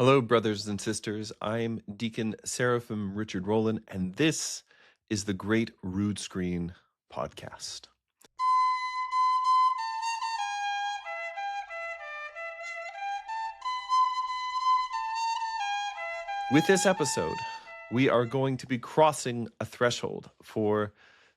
Hello, brothers and sisters. I'm Deacon Seraphim Richard Rohlin, and this is the Great Rood Screen podcast. With this episode, we are going to be crossing a threshold. For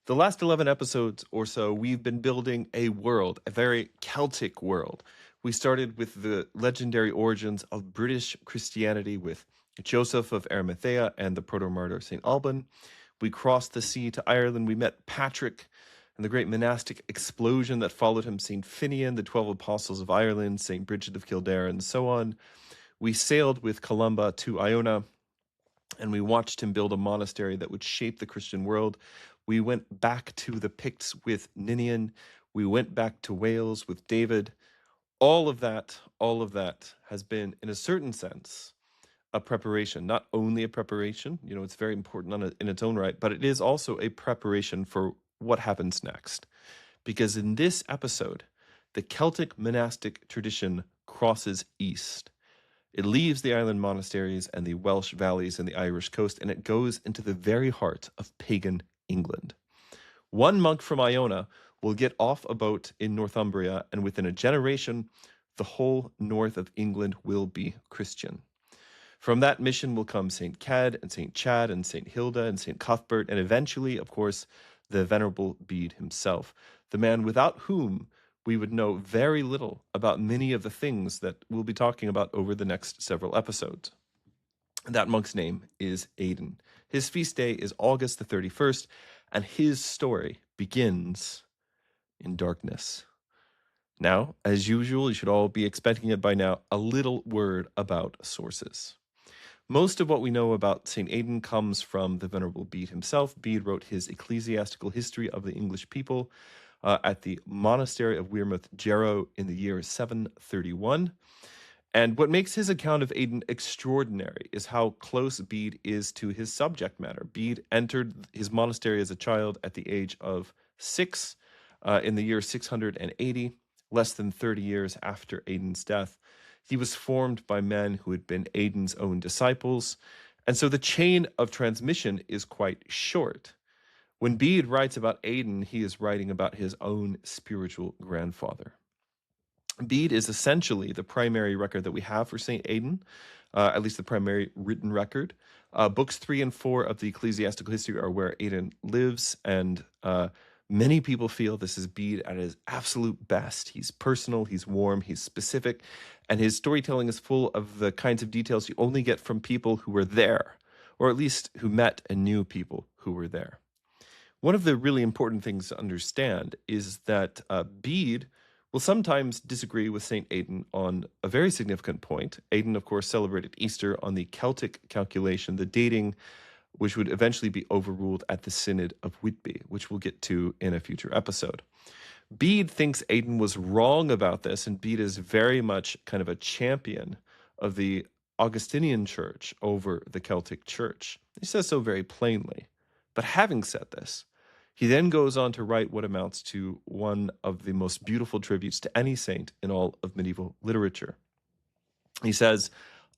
the last 11 episodes or so, we've been building a world, a very Celtic world. We started with the legendary origins of British Christianity with Joseph of Arimathea and the proto-martyr St. Alban. We crossed the sea to Ireland. We met Patrick and the great monastic explosion that followed him, St. Finian, the 12 apostles of Ireland, St. Bridget of Kildare, and so on. We sailed with Columba to Iona, and we watched him build a monastery that would shape the Christian world. We went back to the Picts with Ninian. We went back to Wales with David. All of that has been, in a certain sense, a preparation. Not only a preparation, it's very important in its own right, but it is also a preparation for what happens next. Because in this episode, the Celtic monastic tradition crosses east. It leaves the island monasteries and the Welsh valleys and the Irish coast, and it goes into the very heart of pagan England. One monk from Iona will get off a boat in Northumbria, and within a generation, the whole north of England will be Christian. From that mission will come St. Cad and St. Chad and St. Hilda and St. Cuthbert, and eventually, of course, the Venerable Bede himself, the man without whom we would know very little about many of the things that we'll be talking about over the next several episodes. That monk's name is Aidan. His feast day is August the 31st, and his story begins in darkness. Now, as usual, you should all be expecting it by now, a little word about sources. Most of what we know about St. Aidan comes from the Venerable Bede himself. Bede wrote his Ecclesiastical History of the English People at the monastery of Wearmouth Jarrow in the year 731. And what makes his account of Aidan extraordinary is how close Bede is to his subject matter. Bede entered his monastery as a child at the age of 6 in the year 680, less than 30 years after Aidan's death. He was formed by men who had been Aidan's own disciples, and so the chain of transmission is quite short. When Bede writes about Aidan, he is writing about his own spiritual grandfather. Bede is essentially the primary record that we have for St. Aidan, at least the primary written record. Books 3 and 4 of the Ecclesiastical History are where Aidan lives, and many people feel this is Bede at his absolute best. He's personal, he's warm, he's specific, and his storytelling is full of the kinds of details you only get from people who were there, or at least who met and knew people who were there. One of the really important things to understand is that Bede will sometimes disagree with St. Aidan on a very significant point. Aidan, of course, celebrated Easter on the Celtic calculation, the dating which would eventually be overruled at the Synod of Whitby, which we'll get to in a future episode. Bede thinks Aidan was wrong about this, and Bede is very much kind of a champion of the Augustinian Church over the Celtic Church. He says so very plainly. But having said this, he then goes on to write what amounts to one of the most beautiful tributes to any saint in all of medieval literature. He says,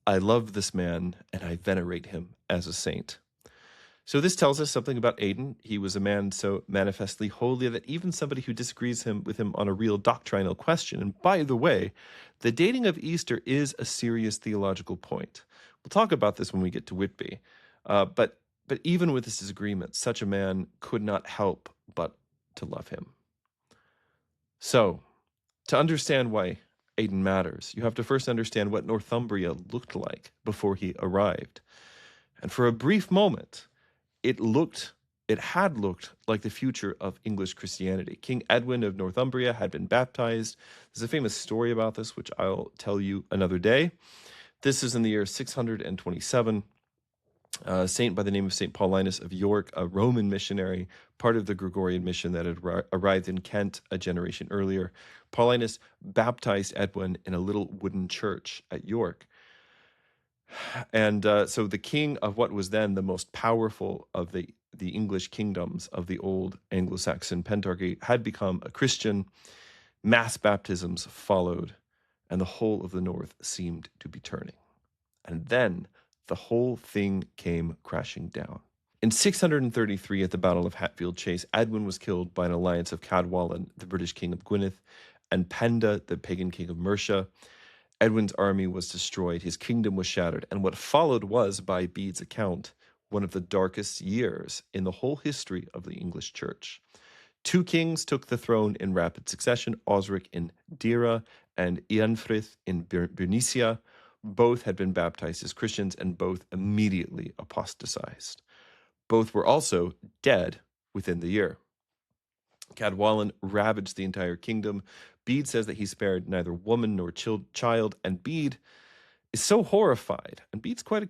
"I love this man and I venerate him as a saint." So this tells us something about Aidan. He was a man so manifestly holy that even somebody who disagrees with him on a real doctrinal question, and by the way, the dating of Easter is a serious theological point. We'll talk about this when we get to Whitby. But even with this disagreement, such a man could not help but to love him. So, to understand why Aidan matters, you have to first understand what Northumbria looked like before he arrived. And for a brief moment, it had looked like the future of English Christianity. King Edwin of Northumbria had been baptized. There's a famous story about this, which I'll tell you another day. This is in the year 627. A saint by the name of St. Paulinus of York, a Roman missionary, part of the Gregorian mission that had arrived in Kent a generation earlier. Paulinus baptized Edwin in a little wooden church at York. And so the king of what was then the most powerful of the English kingdoms of the old anglo-saxon pentarchy had become a Christian. Mass baptisms followed, and the whole of the north seemed to be turning. And then the whole thing came crashing down. In 633, at the Battle of Hatfield Chase, Edwin was killed by an alliance of Cadwallon, the British king of Gwynedd, and Penda, the pagan king of Mercia. Edwin's army was destroyed, his kingdom was shattered, and what followed was, by Bede's account, one of the darkest years in the whole history of the English Church. 2 kings took the throne in rapid succession, Osric in Deira and Eanfrith in Bernicia. Both had been baptized as Christians, and both immediately apostatized. Both were also dead within the year. Cadwallon ravaged the entire kingdom. Bede says that he spared neither woman nor child, and Bede is so horrified, and Bede's quite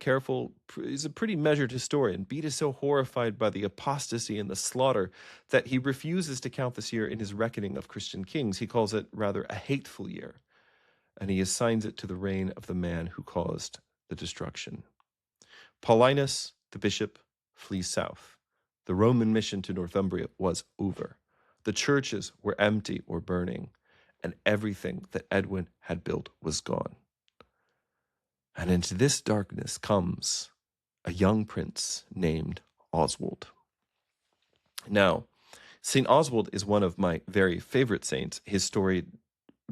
he's a pretty measured historian. Bede is so horrified by the apostasy and the slaughter that he refuses to count this year in his reckoning of Christian kings. He calls it rather a hateful year, and he assigns it to the reign of the man who caused the destruction. Paulinus, the bishop, flees south. The Roman mission to Northumbria was over. The churches were empty or burning, and everything that Edwin had built was gone. And into this darkness comes a young prince named Oswald. Now, St. Oswald is one of my very favorite saints. His story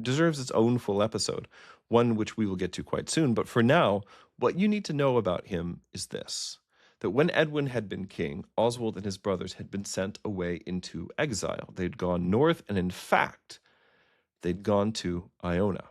deserves its own full episode, one which we will get to quite soon. But for now, what you need to know about him is this: that when Edwin had been king, Oswald and his brothers had been sent away into exile. They'd gone north, and in fact, they'd gone to Iona.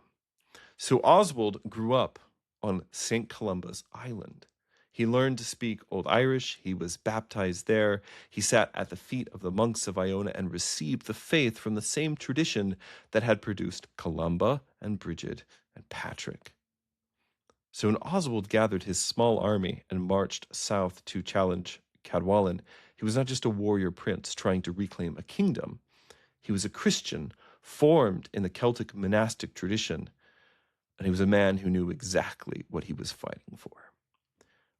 So Oswald grew up on St. Columba's Island. He learned to speak Old Irish. He was baptized there. He sat at the feet of the monks of Iona and received the faith from the same tradition that had produced Columba and Bridget and Patrick. So when Oswald gathered his small army and marched south to challenge Cadwallon, he was not just a warrior prince trying to reclaim a kingdom. He was a Christian formed in the Celtic monastic tradition, and he was a man who knew exactly what he was fighting for.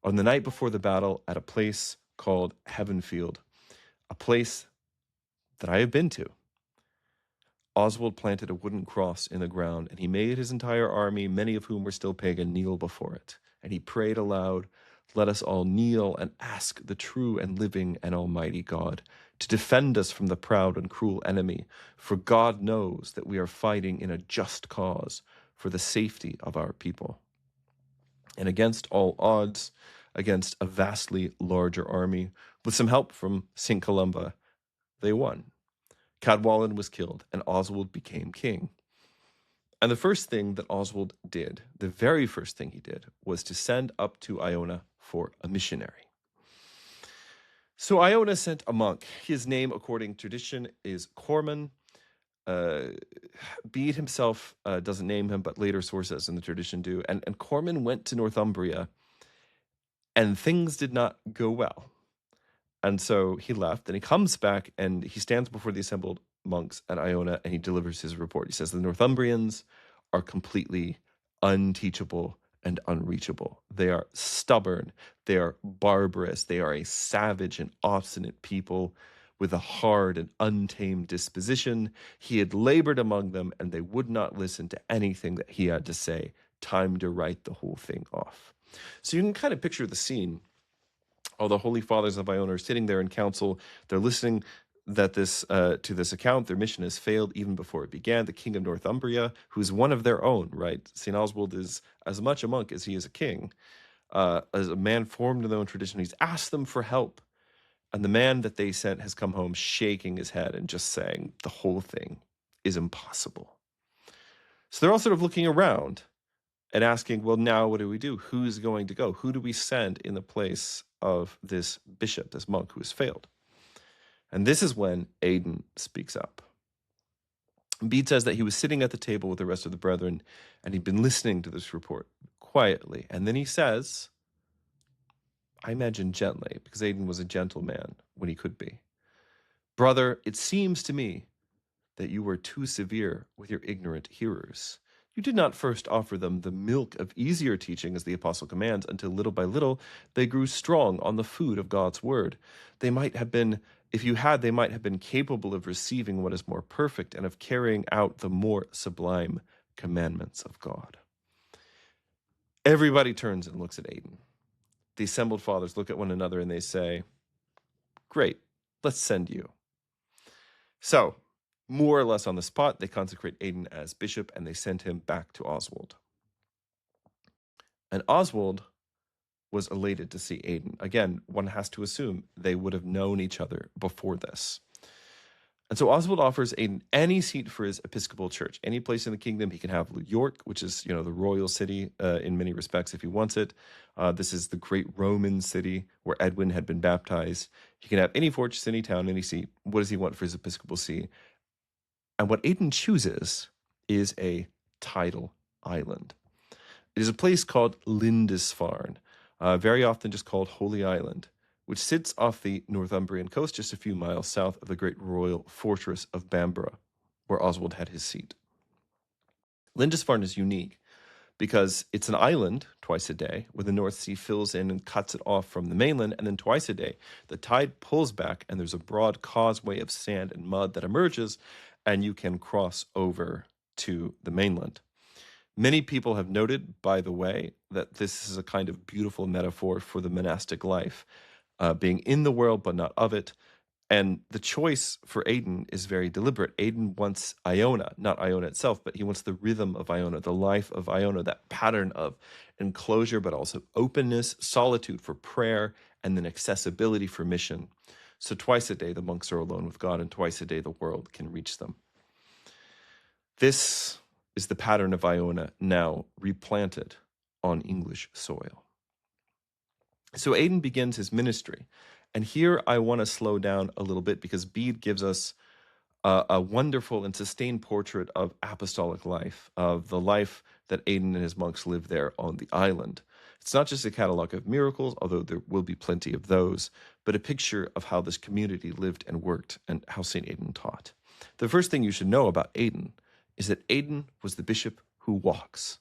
On the night before the battle, at a place called Heavenfield, a place that I have been to, Oswald planted a wooden cross in the ground, and he made his entire army, many of whom were still pagan, kneel before it. And he prayed aloud, "Let us all kneel and ask the true and living and almighty God to defend us from the proud and cruel enemy, for God knows that we are fighting in a just cause for the safety of our people." And against all odds, against a vastly larger army, with some help from St. Columba, they won. Cadwallon was killed, and Oswald became king. And the first thing that Oswald did, the very first thing he did, was to send up to Iona for a missionary. So Iona sent a monk. His name, according to tradition, is Corman. Bede himself doesn't name him, but later sources in the tradition do. And Corman went to Northumbria, and things did not go well. And so he left, and he comes back, and he stands before the assembled monks at Iona, and he delivers his report. He says, "The Northumbrians are completely unteachable and unreachable. They are stubborn, they are barbarous, they are a savage and obstinate people with a hard and untamed disposition. He had labored among them, and they would not listen to anything that he had to say. Time to write the whole thing off." So you can kind of picture the scene. All the holy fathers of Iona are sitting there in council. They're listening to this account. Their mission has failed even before it began. The king of Northumbria, who is one of their own, right? St. Oswald is as much a monk as he is a king, as a man formed in their own tradition. He's asked them for help. And the man that they sent has come home shaking his head and just saying the whole thing is impossible. So they're all sort of looking around and asking, well, now what do we do? Who's going to go? Who do we send in the place of this bishop, this monk who has failed? And this is when Aidan speaks up. Bede says that he was sitting at the table with the rest of the brethren, and he'd been listening to this report quietly. And then he says, I imagine gently, because Aidan was a gentle man when he could be, "Brother, it seems to me that you were too severe with your ignorant hearers. You did not first offer them the milk of easier teaching as the apostle commands, until little by little they grew strong on the food of God's word. They might have been capable of receiving what is more perfect and of carrying out the more sublime commandments of God." Everybody turns and looks at Aidan. The assembled fathers look at one another and they say, great, let's send you. So, more or less on the spot, they consecrate Aidan as bishop and they send him back to Oswald. And Oswald was elated to see Aidan. Again, one has to assume they would have known each other before this. And so Oswald offers Aidan any seat for his episcopal church, any place in the kingdom. He can have York, which is, the royal city in many respects if he wants it. This is the great Roman city where Edwin had been baptized. He can have any fortress, any town, any seat. What does he want for his episcopal see? And what Aidan chooses is a tidal island. It is a place called Lindisfarne, very often just called Holy Island, which sits off the Northumbrian coast just a few miles south of the great royal fortress of Bamborough, where Oswald had his seat. Lindisfarne is unique because it's an island twice a day where the North Sea fills in and cuts it off from the mainland, and then twice a day the tide pulls back and there's a broad causeway of sand and mud that emerges and you can cross over to the mainland. Many people have noted, by the way, that this is a kind of beautiful metaphor for the monastic life, being in the world but not of it. And the choice for Aidan is very deliberate. Aidan wants Iona, not Iona itself, but he wants the rhythm of Iona, the life of Iona, that pattern of enclosure, but also openness, solitude for prayer, and then accessibility for mission. So twice a day, the monks are alone with God, and twice a day, the world can reach them. This is the pattern of Iona now replanted on English soil. So Aidan begins his ministry. And here I want to slow down a little bit because Bede gives us a wonderful and sustained portrait of apostolic life, of the life that Aidan and his monks lived there on the island. It's not just a catalog of miracles, although there will be plenty of those, but a picture of how this community lived and worked and how St. Aidan taught. The first thing you should know about Aidan is that Aidan was the bishop who walks.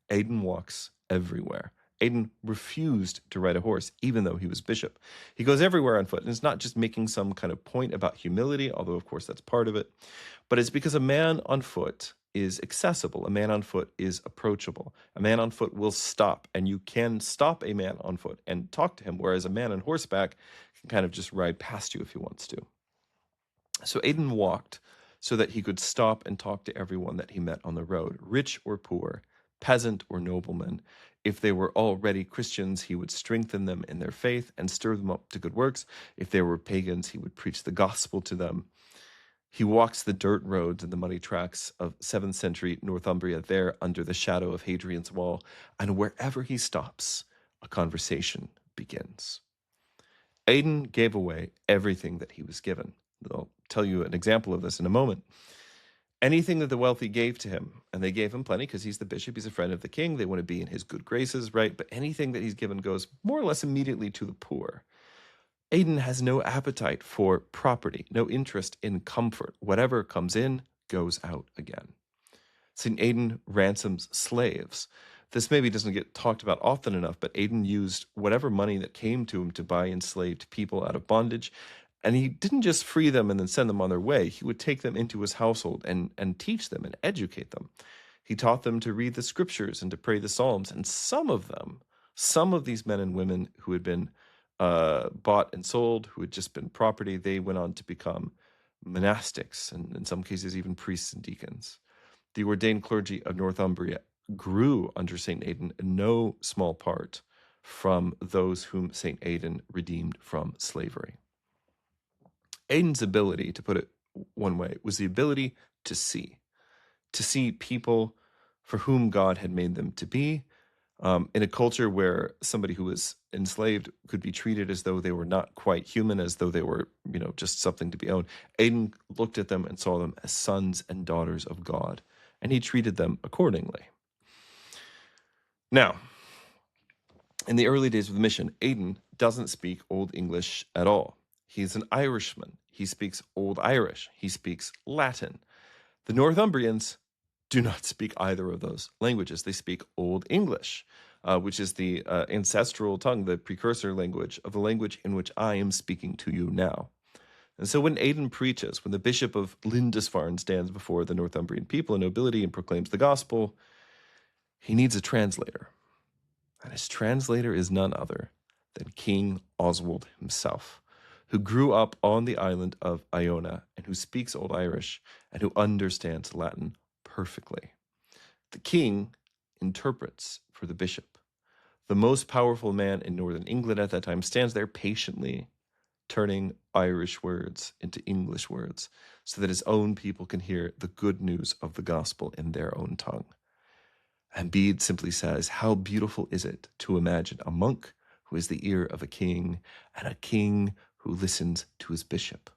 Aidan walks everywhere. Aidan refused to ride a horse, even though he was bishop. He goes everywhere on foot, and it's not just making some kind of point about humility, although of course that's part of it, but it's because a man on foot is accessible. A man on foot is approachable. A man on foot will stop, and you can stop a man on foot and talk to him, whereas a man on horseback can kind of just ride past you if he wants to. So Aidan walked so that he could stop and talk to everyone that he met on the road, rich or poor, peasant or nobleman. If they were already Christians, he would strengthen them in their faith and stir them up to good works. If they were pagans, he would preach the gospel to them. He walks the dirt roads and the muddy tracks of 7th century Northumbria there under the shadow of Hadrian's Wall, and wherever he stops, a conversation begins. Aidan gave away everything that he was given. I'll tell you an example of this in a moment. Anything that the wealthy gave to him, and they gave him plenty because he's the bishop, he's a friend of the king, they want to be in his good graces, right? But anything that he's given goes more or less immediately to the poor. Aidan has no appetite for property, no interest in comfort. Whatever comes in goes out again. St. Aidan ransoms slaves. This maybe doesn't get talked about often enough, but Aidan used whatever money that came to him to buy enslaved people out of bondage. And he didn't just free them and then send them on their way. He would take them into his household and teach them and educate them. He taught them to read the scriptures and to pray the Psalms. And some of these men and women who had been bought and sold, who had just been property, they went on to become monastics and in some cases even priests and deacons. The ordained clergy of Northumbria grew under St. Aidan in no small part from those whom St. Aidan redeemed from slavery. Aidan's ability, to put it one way, was the ability to see people for whom God had made them to be, in a culture where somebody who was enslaved could be treated as though they were not quite human, as though they were, just something to be owned. Aidan looked at them and saw them as sons and daughters of God, and he treated them accordingly. Now, in the early days of the mission, Aidan doesn't speak Old English at all. He's an Irishman. He speaks Old Irish. He speaks Latin. The Northumbrians do not speak either of those languages. They speak Old English, which is the ancestral tongue, the precursor language of the language in which I am speaking to you now. And so when Aidan preaches, when the bishop of Lindisfarne stands before the Northumbrian people and nobility and proclaims the gospel, he needs a translator. And his translator is none other than King Oswald himself, who grew up on the island of Iona and who speaks Old Irish and who understands Latin perfectly. The king interprets for the bishop. The most powerful man in northern England at that time stands there patiently, turning Irish words into English words so that his own people can hear the good news of the gospel in their own tongue. And Bede simply says, how beautiful is it to imagine a monk who is the ear of a king and a king who listens to his bishop.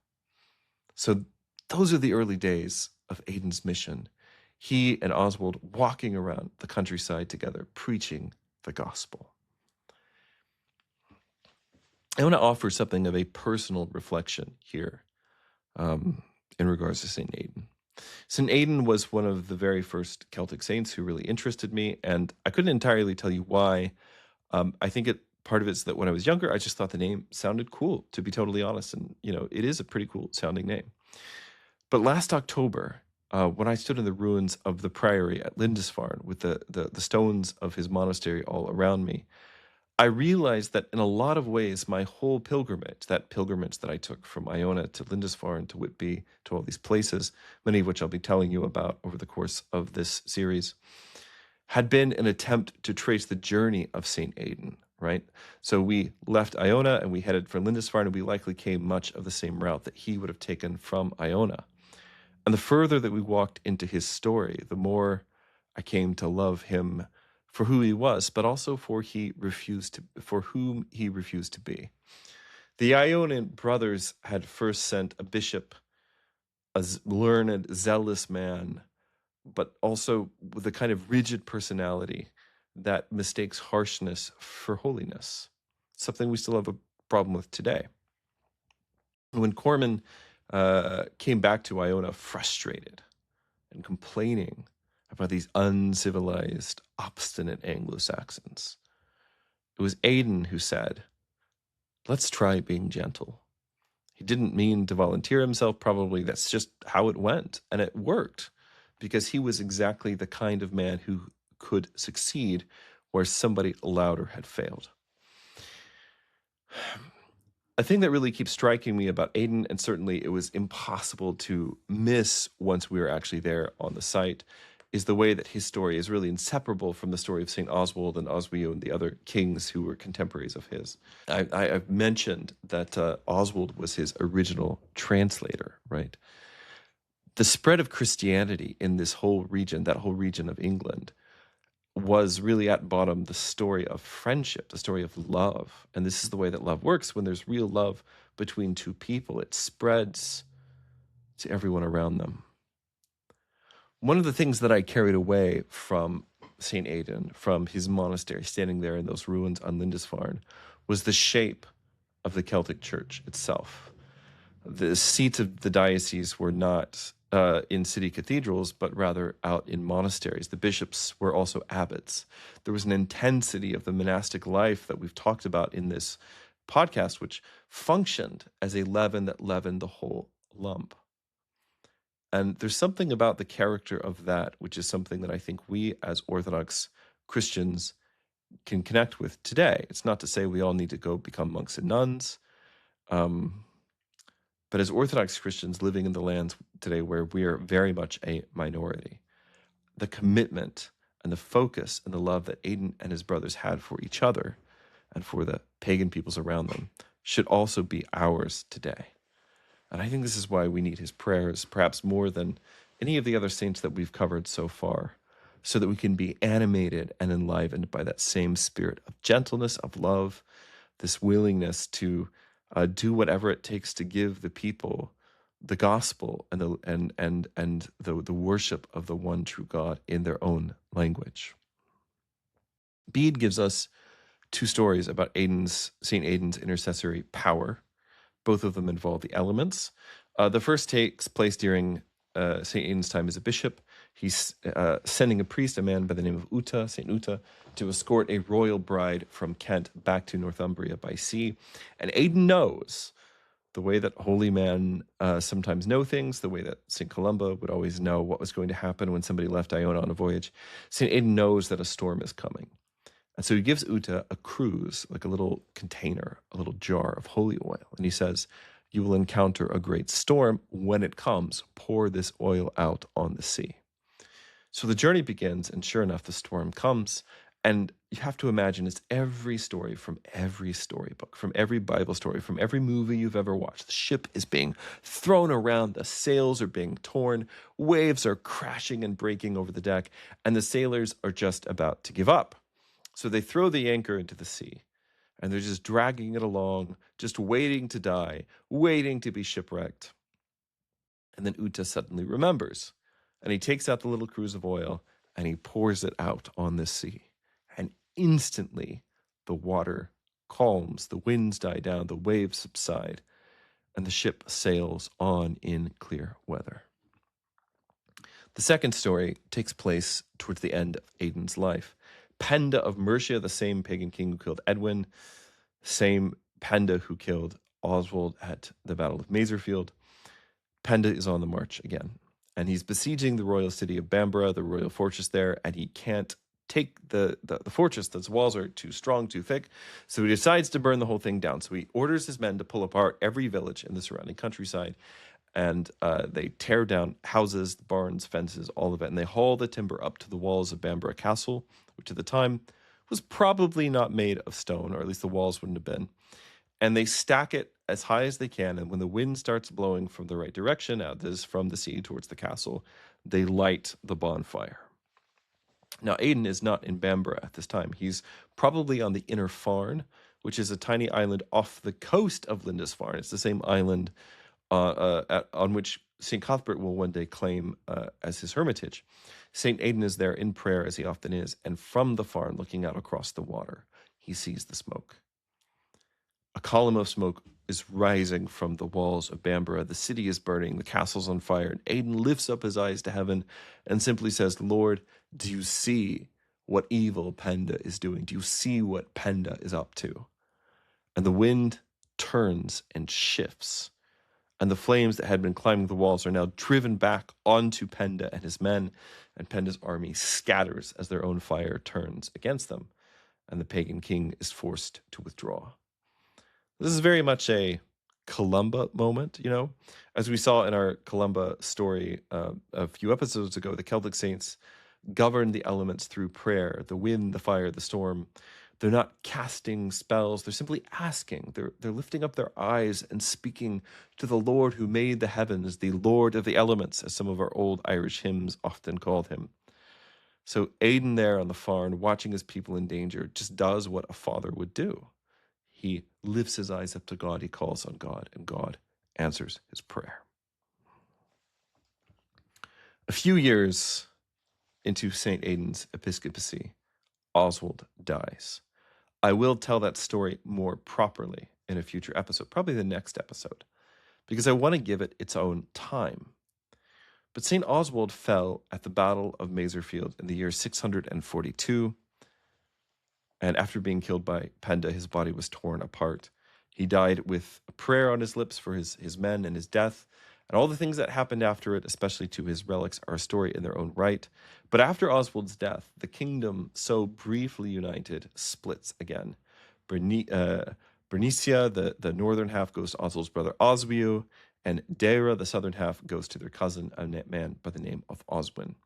So those are the early days of Aidan's mission. He and Oswald walking around the countryside together, preaching the gospel. I want to offer something of a personal reflection here in regards to St. Aidan. St. Aidan was one of the very first Celtic saints who really interested me, and I couldn't entirely tell you why. I think part of it's that when I was younger, I just thought the name sounded cool, to be totally honest, and it is a pretty cool sounding name. But last October, when I stood in the ruins of the priory at Lindisfarne with the stones of his monastery all around me, I realized that in a lot of ways, my whole pilgrimage, that pilgrimage that I took from Iona to Lindisfarne to Whitby to all these places, many of which I'll be telling you about over the course of this series, had been an attempt to trace the journey of St. Aidan, right? So we left Iona and we headed for Lindisfarne, and we likely came much of the same route that he would have taken from Iona. And the further that we walked into his story, the more I came to love him for who he was, but also for whom he refused to be. The Ionian brothers had first sent a bishop, a learned, zealous man, but also with a kind of rigid personality that mistakes harshness for holiness, something we still have a problem with today. When Corman came back to Iona frustrated and complaining about these uncivilized, obstinate Anglo-Saxons, it was Aidan who said, let's try being gentle. He didn't mean to volunteer himself, probably that's just how it went, and it worked, because he was exactly the kind of man who could succeed where somebody louder had failed. A thing that really keeps striking me about Aidan, and certainly it was impossible to miss once we were actually there on the site, is the way that his story is really inseparable from the story of St. Oswald and Oswiu and the other kings who were contemporaries of his. I've mentioned that Oswald was his original translator, right? The spread of Christianity in this whole region, that whole region of England, was really at bottom the story of friendship, the story of love. And this is the way that love works. When there's real love between two people, it spreads to everyone around them. One of the things that I carried away from St. Aidan, from his monastery, standing there in those ruins on Lindisfarne, was the shape of the Celtic Church itself. The seats of the diocese were not in city cathedrals, but rather out in monasteries. The bishops were also abbots. There was an intensity of the monastic life that we've talked about in this podcast, which functioned as a leaven that leavened the whole lump. And there's something about the character of that, which is something that I think we as Orthodox Christians can connect with today. It's not to say we all need to go become monks and nuns, but as Orthodox Christians living in the lands today where we are very much a minority, the commitment and the focus and the love that Aidan and his brothers had for each other and for the pagan peoples around them should also be ours today. And I think this is why we need his prayers, perhaps more than any of the other saints that we've covered so far, so that we can be animated and enlivened by that same spirit of gentleness, of love, this willingness to do whatever it takes to give the people the gospel and the worship of the one true God in their own language. Bede gives us two stories about St. Aidan's intercessory power. Both of them involve the elements. The first takes place during St. Aidan's time as a bishop. He's sending a priest, a man by the name of St. Uta, to escort a royal bride from Kent back to Northumbria by sea. And Aidan knows, the way that holy men sometimes know things, the way that St. Columba would always know what was going to happen when somebody left Iona on a voyage. St. Aidan knows that a storm is coming. And so he gives Uta a cruse, like a little container, a little jar of holy oil. And he says, you will encounter a great storm. When it comes, pour this oil out on the sea. So the journey begins, and sure enough, the storm comes. And you have to imagine it's every story from every storybook, from every Bible story, from every movie you've ever watched. The ship is being thrown around, the sails are being torn, waves are crashing and breaking over the deck, and the sailors are just about to give up. So they throw the anchor into the sea, and they're just dragging it along, just waiting to die, waiting to be shipwrecked. And then Uta suddenly remembers, and he takes out the little cruse of oil, and he pours it out on the sea. And instantly, the water calms, the winds die down, the waves subside, and the ship sails on in clear weather. The second story takes place towards the end of Aidan's life. Penda of Mercia, the same pagan king who killed Edwin, same Penda who killed Oswald at the Battle of Maserfield. Penda is on the march again, and he's besieging the royal city of Bamborough, the royal fortress there, and he can't take the fortress. Those walls are too strong, too thick, so he decides to burn the whole thing down. So he orders his men to pull apart every village in the surrounding countryside, and they tear down houses, barns, fences, all of it, and they haul the timber up to the walls of Bamborough Castle, which at the time was probably not made of stone, or at least the walls wouldn't have been. And they stack it as high as they can, and when the wind starts blowing from the right direction, out this from the sea towards the castle, they light the bonfire. Now, Aidan is not in Bamborough at this time. He's probably on the Inner Farne, which is a tiny island off the coast of Lindisfarne. It's the same island on which St. Cuthbert will one day claim as his hermitage. St. Aidan is there in prayer, as he often is, and from the Farne, looking out across the water, he sees the smoke. A column of smoke is rising from the walls of Bamborough. The city is burning, the castle's on fire, and Aidan lifts up his eyes to heaven and simply says, Lord, do you see what evil Penda is doing? Do you see what Penda is up to? And the wind turns and shifts, and the flames that had been climbing the walls are now driven back onto Penda and his men, and Penda's army scatters as their own fire turns against them, and the pagan king is forced to withdraw. This is very much a Columba moment, you know? As we saw in our Columba story a few episodes ago, the Celtic saints govern the elements through prayer, the wind, the fire, the storm. They're not casting spells. They're simply asking. They're lifting up their eyes and speaking to the Lord who made the heavens, the Lord of the elements, as some of our old Irish hymns often called him. So Aidan there on the Farne, watching his people in danger, just does what a father would do. He lifts his eyes up to God, he calls on God, and God answers his prayer. A few years into St. Aidan's episcopacy, Oswald dies. I will tell that story more properly in a future episode, probably the next episode, because I want to give it its own time. But St. Oswald fell at the Battle of Maserfield in the year 642, and after being killed by Penda, his body was torn apart. He died with a prayer on his lips for his men and his death, and all the things that happened after it, especially to his relics, are a story in their own right. But after Oswald's death, the kingdom, so briefly united, splits again. Bernicia, the northern half, goes to Oswald's brother Oswiu, and Deira, the southern half, goes to their cousin, a man by the name of Oswin.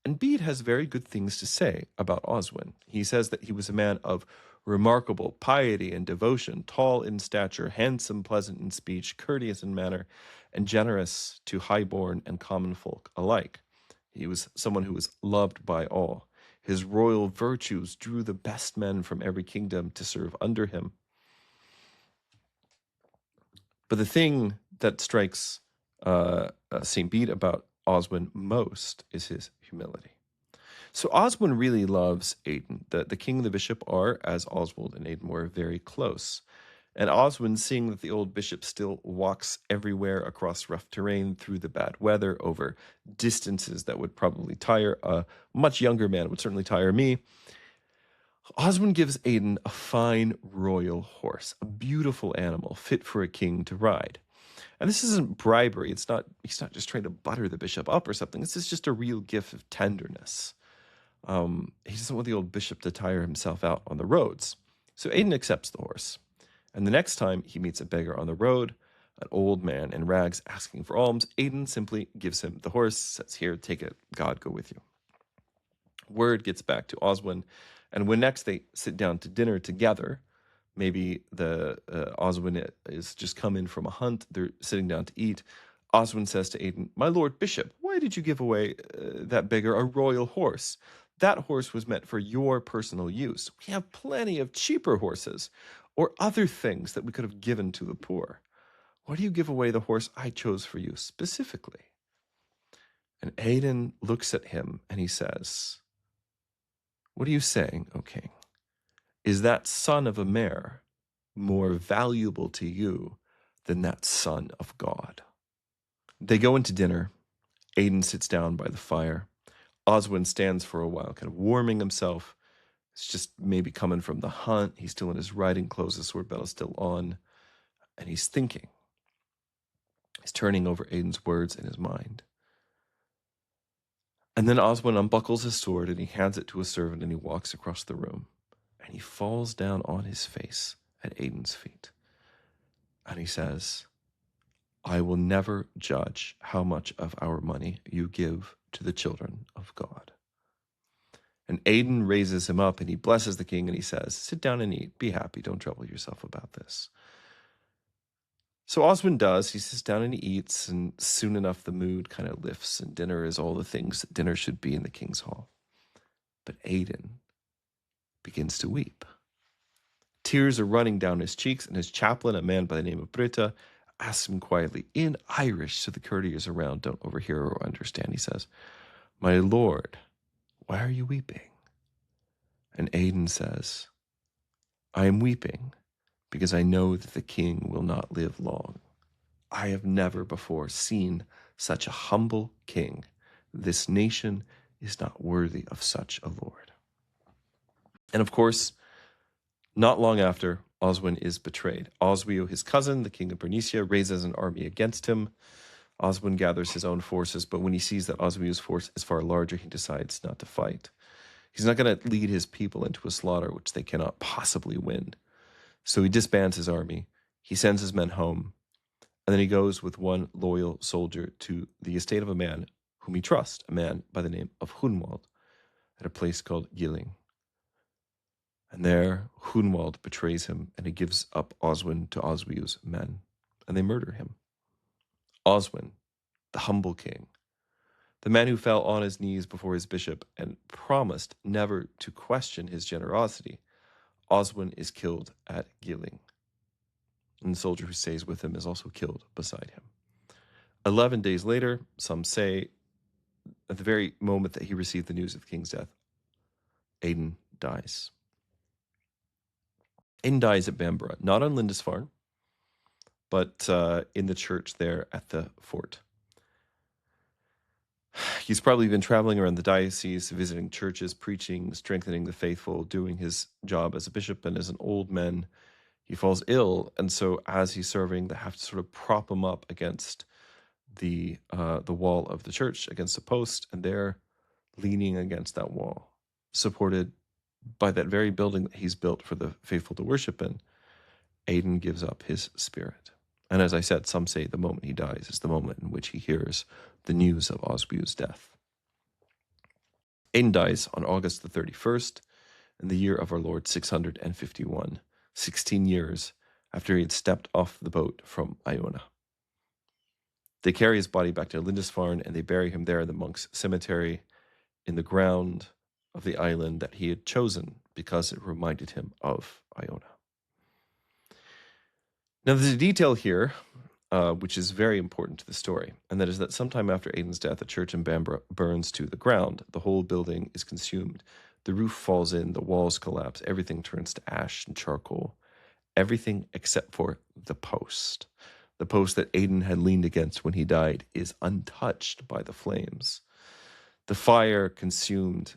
And Bede has very good things to say about Oswin. He says that he was a man of remarkable piety and devotion, tall in stature, handsome, pleasant in speech, courteous in manner, and generous to highborn and common folk alike. He was someone who was loved by all. His royal virtues drew the best men from every kingdom to serve under him. But the thing that strikes St. Bede about Oswin most is his humility. So Oswin really loves Aidan. The king and the bishop are, as Oswald and Aidan were, very close. And Oswin, seeing that the old bishop still walks everywhere across rough terrain, through the bad weather, over distances that would probably tire a much younger man, would certainly tire me, Oswin gives Aidan a fine royal horse, a beautiful animal fit for a king to ride. And this isn't bribery. He's not just trying to butter the bishop up or something. This is just a real gift of tenderness. He doesn't want the old bishop to tire himself out on the roads. So Aidan accepts the horse. And the next time he meets a beggar on the road, an old man in rags asking for alms, Aidan simply gives him the horse, says, "Here, take it, God go with you." Word gets back to Oswin, and when next they sit down to dinner together, maybe the Oswin is just come in from a hunt, they're sitting down to eat, Oswin says to Aidan, "My lord bishop, why did you give away that beggar a royal horse? That horse was meant for your personal use. We have plenty of cheaper horses or other things that we could have given to the poor. Why do you give away the horse I chose for you specifically?" And Aidan looks at him and he says, "What are you saying, O king? Is that son of a mare more valuable to you than that son of God?" They go into dinner. Aidan sits down by the fire. Oswin stands for a while, kind of warming himself. It's just maybe coming from the hunt. He's still in his riding clothes. The sword belt is still on. And he's thinking. He's turning over Aidan's words in his mind. And then Oswin unbuckles his sword and he hands it to a servant and he walks across the room. And he falls down on his face at Aidan's feet. And he says, "I will never judge how much of our money you give to the children of God." And Aidan raises him up and he blesses the king and he says, "Sit down and eat. Be happy. Don't trouble yourself about this." So Oswin does. He sits down and he eats, and soon enough the mood kind of lifts, and dinner is all the things that dinner should be in the king's hall. But Aidan begins to weep. Tears are running down his cheeks, and his chaplain, a man by the name of Britta, asks him quietly in Irish so the courtiers around don't overhear or understand. He says, "My lord, why are you weeping?" And Aidan says, "I am weeping because I know that the king will not live long. I have never before seen such a humble king. This nation is not worthy of such a lord." And of course, not long after, Oswin is betrayed. Oswiu, his cousin, the king of Bernicia, raises an army against him. Oswin gathers his own forces, but when he sees that Oswiu's force is far larger, he decides not to fight. He's not going to lead his people into a slaughter which they cannot possibly win. So he disbands his army. He sends his men home. And then he goes with one loyal soldier to the estate of a man whom he trusts, a man by the name of Hunwald, at a place called Gilling. And there, Hunwald betrays him, and he gives up Oswin to Oswiu's men, and they murder him. Oswin, the humble king, the man who fell on his knees before his bishop and promised never to question his generosity, Oswin is killed at Gilling. And the soldier who stays with him is also killed beside him. 11 days later, some say, at the very moment that he received the news of the king's death, Aidan dies. Aidan dies at Bamborough, not on Lindisfarne, but in the church there at the fort. He's probably been traveling around the diocese, visiting churches, preaching, strengthening the faithful, doing his job as a bishop, and as an old man, he falls ill, and so as he's serving, they have to sort of prop him up against the wall of the church, against a post, and they're leaning against that wall, supported by that very building that he's built for the faithful to worship in. Aidan gives up his spirit. And as I said, some say the moment he dies is the moment in which he hears the news of Oswiu's death. Aidan dies on August the 31st in the year of our Lord 651, 16 years after he had stepped off the boat from Iona. They carry his body back to Lindisfarne and they bury him there in the monks' cemetery in the ground of the island that he had chosen because it reminded him of Iona. Now, there's a detail here which is very important to the story, and that is that sometime after Aidan's death, a church in Bamborough burns to the ground. The whole building is consumed. The roof falls in, the walls collapse, everything turns to ash and charcoal. Everything except for the post. The post that Aidan had leaned against when he died is untouched by the flames. The fire consumed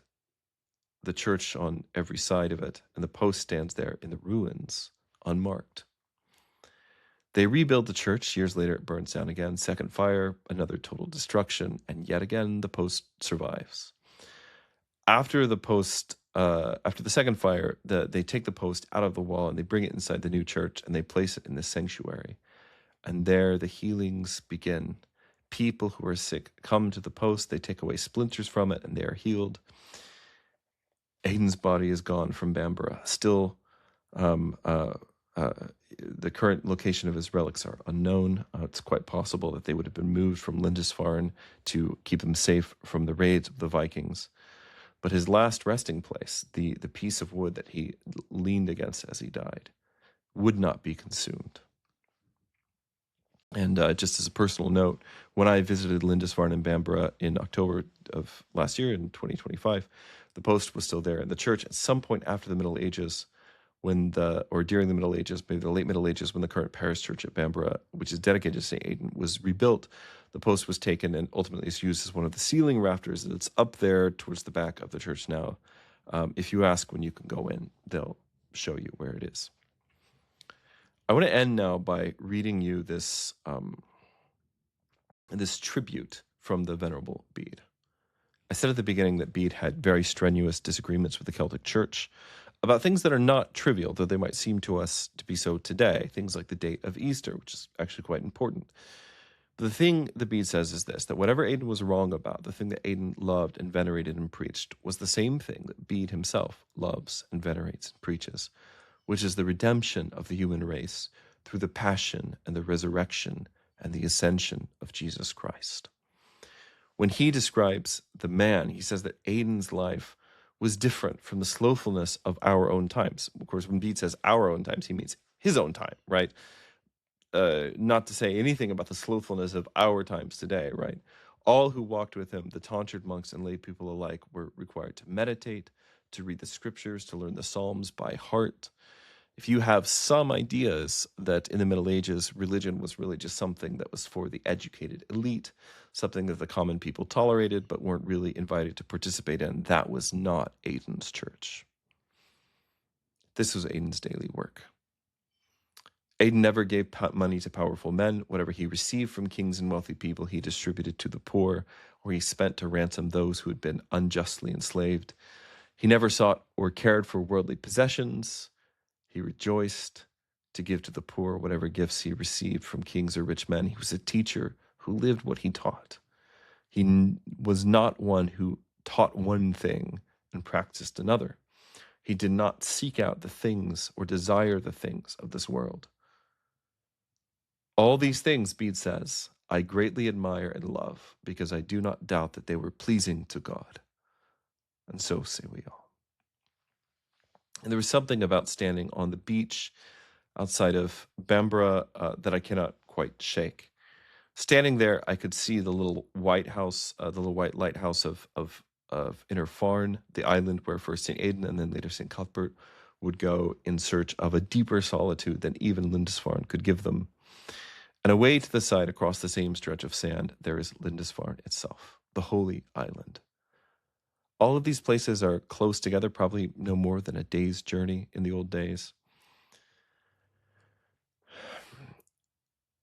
the church on every side of it, and the post stands there in the ruins, unmarked. They rebuild the church. Years later, it burns down again. Second fire, another total destruction, and yet again, the post survives. After the second fire, they take the post out of the wall and they bring it inside the new church and they place it in the sanctuary. And there the healings begin. People who are sick come to the post, they take away splinters from it, and they are healed. Aidan's body is gone from Bamborough. Still, the current location of his relics are unknown. It's quite possible that they would have been moved from Lindisfarne to keep them safe from the raids of the Vikings. But his last resting place, the piece of wood that he leaned against as he died, would not be consumed. And just as a personal note, when I visited Lindisfarne and Bamborough in October of last year, in 2025, the post was still there. And the church, at some point after the Middle Ages, or during the Middle Ages, maybe the late Middle Ages, when the current parish church at Bamborough, which is dedicated to St. Aidan, was rebuilt, the post was taken and ultimately is used as one of the ceiling rafters that's up there towards the back of the church now. If you ask when you can go in, they'll show you where it is. I want to end now by reading you this tribute from the Venerable Bede. I said at the beginning that Bede had very strenuous disagreements with the Celtic Church about things that are not trivial, though they might seem to us to be so today, things like the date of Easter, which is actually quite important. But the thing that Bede says is this, that whatever Aidan was wrong about, the thing that Aidan loved and venerated and preached, was the same thing that Bede himself loves and venerates and preaches, which is the redemption of the human race through the passion and the resurrection and the ascension of Jesus Christ. When he describes the man, he says that Aidan's life was different from the slothfulness of our own times. Of course, when Bede says our own times, he means his own time, right? Not to say anything about the slothfulness of our times today, right? All who walked with him, the tonsured monks and lay people alike, were required to meditate, to read the scriptures, to learn the Psalms by heart. If you have some ideas that in the Middle Ages, religion was really just something that was for the educated elite, something that the common people tolerated but weren't really invited to participate in, that was not Aidan's church. This was Aidan's daily work. Aidan never gave money to powerful men. Whatever he received from kings and wealthy people, he distributed to the poor, or he spent to ransom those who had been unjustly enslaved. He never sought or cared for worldly possessions. He rejoiced to give to the poor whatever gifts he received from kings or rich men. He was a teacher who lived what he taught. He was not one who taught one thing and practiced another. He did not seek out the things or desire the things of this world. All these things, Bede says, I greatly admire and love, because I do not doubt that they were pleasing to God. And so say we all. And there was something about standing on the beach outside of Bamborough that I cannot quite shake. Standing there, I could see the little white house, the little white lighthouse of Insular, the island where first St. Aidan and then later St. Cuthbert would go in search of a deeper solitude than even Lindisfarne could give them. And away to the side, across the same stretch of sand, there is Lindisfarne itself, the holy island. All of these places are close together, probably no more than a day's journey in the old days.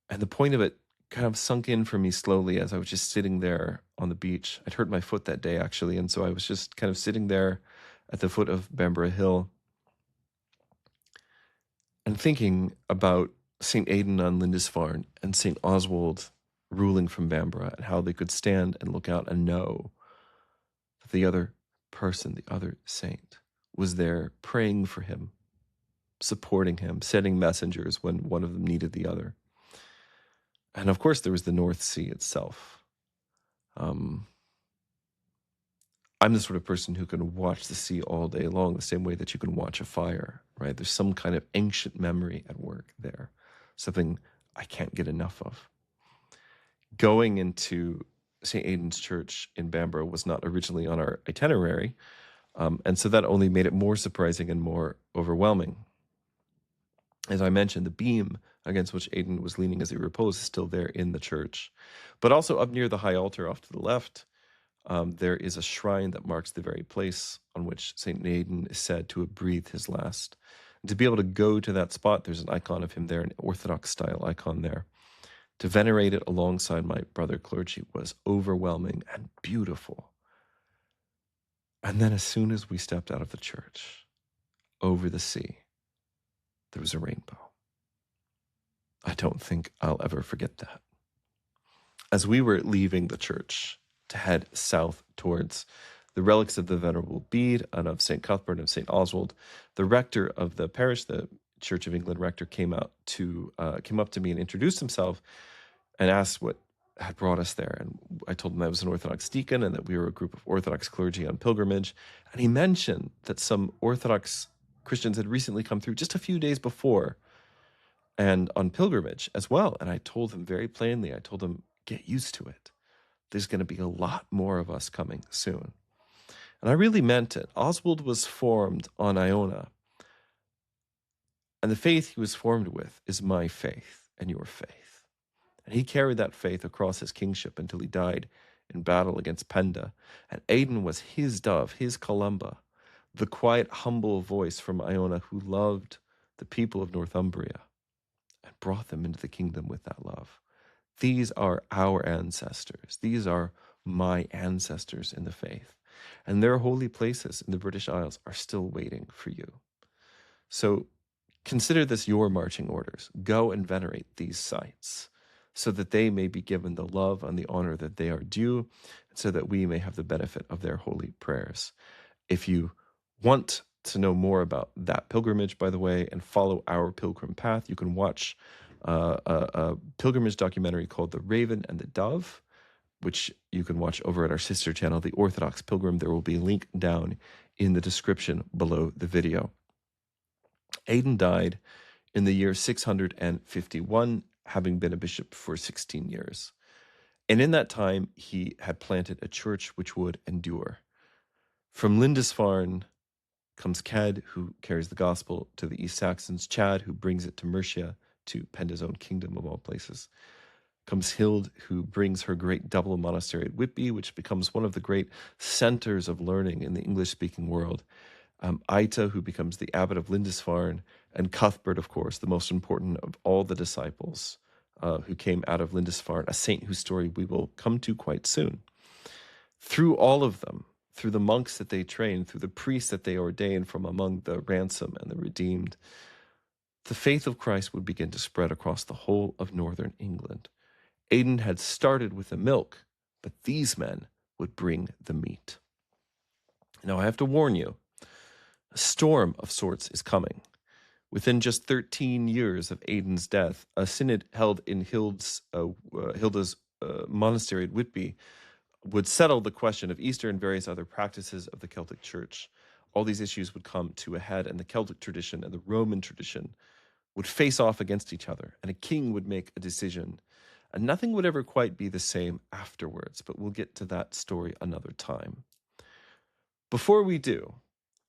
And the point of it kind of sunk in for me slowly as I was just sitting there on the beach. I'd hurt my foot that day, actually, and so I was just kind of sitting there at the foot of Bamborough Hill and thinking about St. Aidan on Lindisfarne and St. Oswald ruling from Bamborough, and how they could stand and look out and know that the other person, the other saint, was there praying for him, supporting him, sending messengers when one of them needed the other. And of course, there was the North Sea itself. I'm the sort of person who can watch the sea all day long, the same way that you can watch a fire, right? There's some kind of ancient memory at work there, something I can't get enough of. Going into St. Aidan's Church in Bamborough was not originally on our itinerary, and so that only made it more surprising and more overwhelming. As I mentioned, the beam against which Aidan was leaning as he reposed is still there in the church. But also up near the high altar off to the left, there is a shrine that marks the very place on which St. Aidan is said to have breathed his last. And to be able to go to that spot, there's an icon of him there, an Orthodox style icon there. To venerate it alongside my brother clergy was overwhelming and beautiful. And then as soon as we stepped out of the church, over the sea, there was a rainbow. I don't think I'll ever forget that. As we were leaving the church to head south towards the relics of the Venerable Bede and of St. Cuthbert and St. Oswald, the rector of the parish, the Church of England rector, came up to me and introduced himself and asked what had brought us there. And I told him I was an Orthodox deacon and that we were a group of Orthodox clergy on pilgrimage. And he mentioned that some Orthodox Christians had recently come through just a few days before and on pilgrimage as well. And I told him very plainly, I told him, get used to it. There's going to be a lot more of us coming soon. And I really meant it. Oswald was formed on Iona. And the faith he was formed with is my faith and your faith. And he carried that faith across his kingship until he died in battle against Penda. And Aidan was his dove, his Columba, the quiet, humble voice from Iona who loved the people of Northumbria and brought them into the kingdom with that love. These are our ancestors. These are my ancestors in the faith. And their holy places in the British Isles are still waiting for you. So consider this your marching orders. Go and venerate these sites so that they may be given the love and the honor that they are due, and so that we may have the benefit of their holy prayers. If you want to know more about that pilgrimage, by the way, and follow our pilgrim path, you can watch a pilgrimage documentary called The Raven and the Dove, which you can watch over at our sister channel, The Orthodox Pilgrim. There will be a link down in the description below the video. Aidan died in the year 651, having been a bishop for 16 years. And in that time, he had planted a church which would endure. From Lindisfarne comes Cedd, who carries the gospel to the East Saxons, Chad, who brings it to Mercia, to Penda's own kingdom of all places. Comes Hild, who brings her great double monastery at Whitby, which becomes one of the great centers of learning in the English-speaking world. Aita, who becomes the abbot of Lindisfarne, and Cuthbert, of course, the most important of all the disciples who came out of Lindisfarne, a saint whose story we will come to quite soon. Through all of them, through the monks that they trained, through the priests that they ordained from among the ransomed and the redeemed, the faith of Christ would begin to spread across the whole of northern England. Aidan had started with the milk, but these men would bring the meat. Now, I have to warn you, a storm of sorts is coming. Within just 13 years of Aidan's death, a synod held in Hilda's monastery at Whitby would settle the question of Easter and various other practices of the Celtic Church. All these issues would come to a head, and the Celtic tradition and the Roman tradition would face off against each other, and a king would make a decision. And nothing would ever quite be the same afterwards, but we'll get to that story another time. Before we do,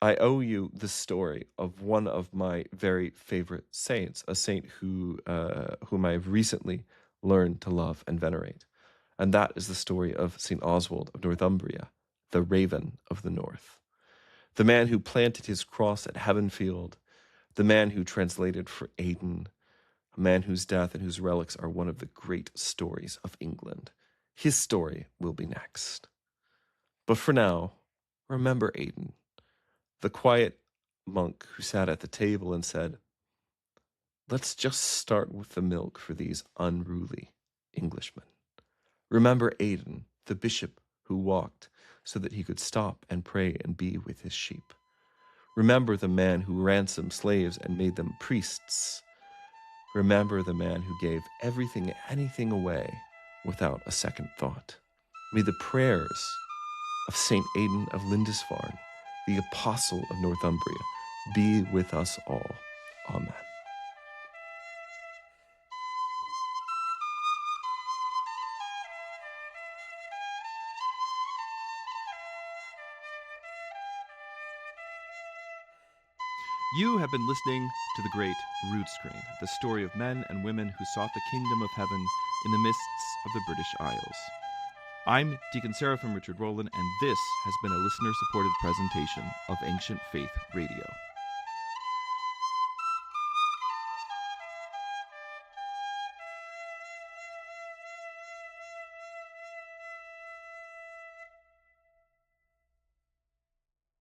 I owe you the story of one of my very favorite saints, a saint whom I have recently learned to love and venerate. And that is the story of St. Oswald of Northumbria, the Raven of the North. The man who planted his cross at Heavenfield, the man who translated for Aidan, a man whose death and whose relics are one of the great stories of England. His story will be next. But for now, remember Aidan, the quiet monk who sat at the table and said, let's just start with the milk for these unruly Englishmen. Remember Aidan, the bishop who walked so that he could stop and pray and be with his sheep. Remember the man who ransomed slaves and made them priests. Remember the man who gave everything and anything away without a second thought. May the prayers of St. Aidan of Lindisfarne, the Apostle of Northumbria, be with us all. Amen. You have been listening to the Great Rood Screen, the story of men and women who sought the kingdom of heaven in the mists of the British Isles. I'm Deacon Seraphim Richard Rohlin, and this has been a listener-supported presentation of Ancient Faith Radio.